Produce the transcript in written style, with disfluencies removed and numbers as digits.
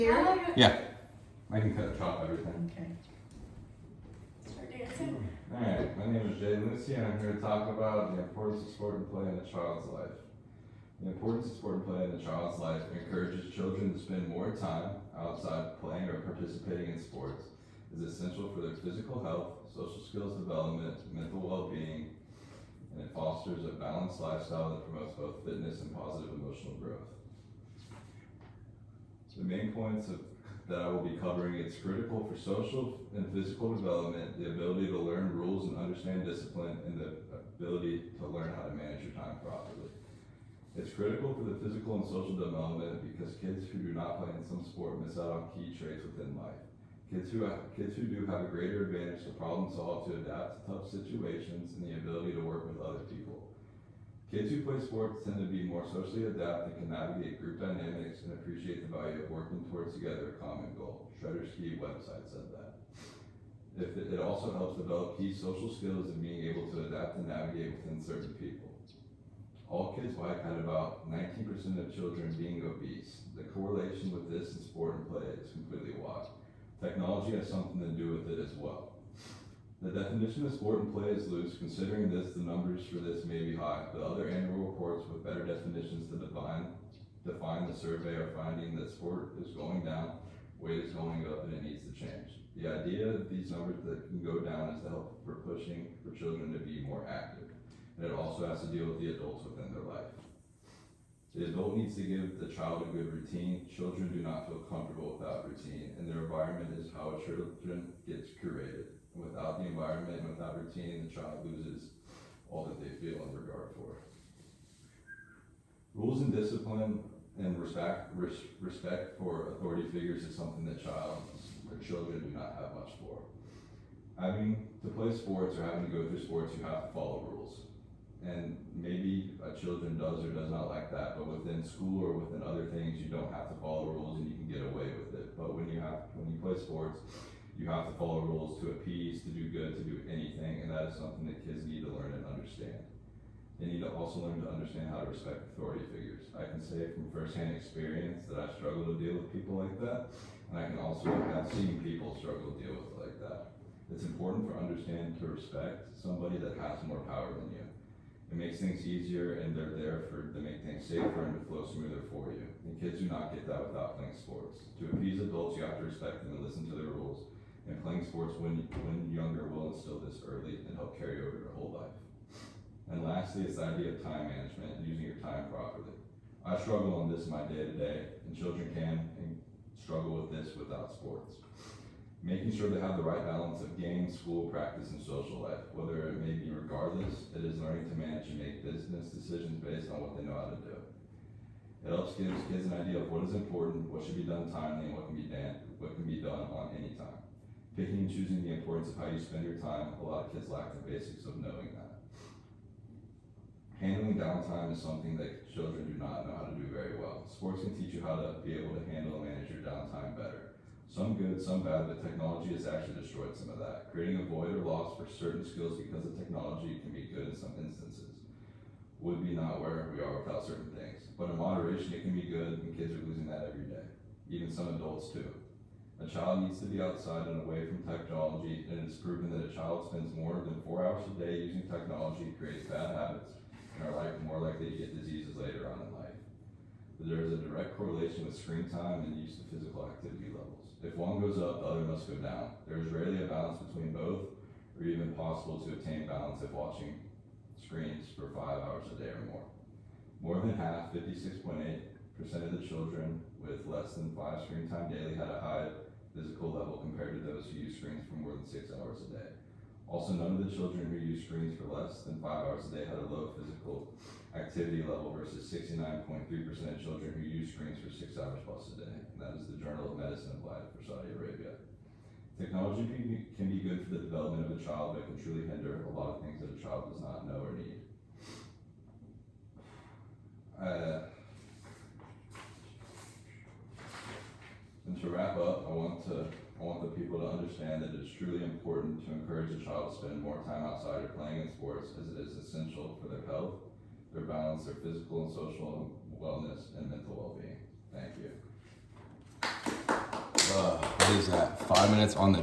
Yeah, I can chop everything. Okay. Start dancing. Alright, my name is Jay Lucy and I'm here to talk about the importance of sport and play in a child's life. The importance of sport and play in a child's life encourages children to spend more time outside playing or participating in sports, is essential for their physical health, social skills development, mental well-being, and it fosters a balanced lifestyle that promotes both fitness and positive emotional growth. The main points that I will be covering, it's critical for social and physical development, the ability to learn rules and understand discipline, and the ability to learn how to manage your time properly. It's critical for the physical and social development because kids who do not play in some sport miss out on key traits within life. Kids who do have a greater advantage to problem solve, to adapt to tough situations, and the ability to work with other people. Kids who play sports tend to be more socially adept and can navigate group dynamics and appreciate the value of working towards together a common goal. Shredder Ski website said that. It also helps develop key social skills and being able to adapt and navigate within certain people. All kids wipe at about 19% of children being obese. The correlation with this in sport and play is completely wild. Technology has something to do with it as well. The definition of sport and play is loose. Considering this, the numbers for this may be high, but other annual reports with better definitions to define the survey are finding that sport is going down, weight is going up, and it needs to change. The idea of these numbers that can go down is to help for pushing for children to be more active. And it also has to deal with the adults within their life. The adult needs to give the child a good routine. Children do not feel comfortable without routine, and their environment is how a children gets curated. Without the environment and without routine, the child loses all that they feel in regard for. Rules and discipline and respect for authority figures is something that children do not have much for. Having to play sports or having to go through sports, you have to follow rules. And maybe a children does or does not like that, but within school or within other things, you don't have to follow rules and you can get away with it. But when you play sports, you have to follow rules to appease, to do good, to do anything, and that is something that kids need to learn and understand. They need to also learn to understand how to respect authority figures. I can say from firsthand experience that I struggle to deal with people like that, and I can also have seen people struggle to deal with it like that. It's important for understanding to respect somebody that has more power than you. It makes things easier, and they're there to make things safer and to flow smoother for you. And kids do not get that without playing sports. To appease adults, you have to respect them and listen to their rules. And playing sports when younger will instill this early and help carry over your whole life. And lastly, it's the idea of time management and using your time properly. I struggle on this in my day-to-day, and children can struggle with this without sports. Making sure they have the right balance of game, school, practice, and social life. Whether it may be regardless, it is learning to manage and make business decisions based on what they know how to do. It helps give kids an idea of what is important, what should be done timely, and what can be done on any time. Picking and choosing the importance of how you spend your time, a lot of kids lack the basics of knowing that. Handling downtime is something that children do not know how to do very well. Sports can teach you how to be able to handle and manage your downtime better. Some good, some bad, but technology has actually destroyed some of that. Creating a void or loss for certain skills because of technology can be good in some instances. Would be not where we are without certain things. But in moderation, it can be good, and kids are losing that every day. Even some adults too. A child needs to be outside and away from technology, and it is proven that a child spends more than 4 hours a day using technology, creates bad habits, and are more likely to get diseases later on in life. There is a direct correlation with screen time and use of physical activity levels. If one goes up, the other must go down. There is rarely a balance between both, or even possible to attain balance if watching screens for 5 hours a day or more. More than half, 56.8% of the children with less than 5 screen time daily had a high physical level compared to those who use screens for more than 6 hours a day. Also, none of the children who use screens for less than 5 hours a day had a low physical activity level versus 69.3% of children who use screens for 6 hours plus a day. And that is the Journal of Medicine applied for Saudi Arabia. Technology can be good for the development of a child, but can truly hinder a lot of things that a child does not know or need. And to wrap up, I want the people to understand that it is truly important to encourage a child to spend more time outside or playing in sports, as it is essential for their health, their balance, their physical and social wellness, and mental well-being. Thank you. 5 minutes on the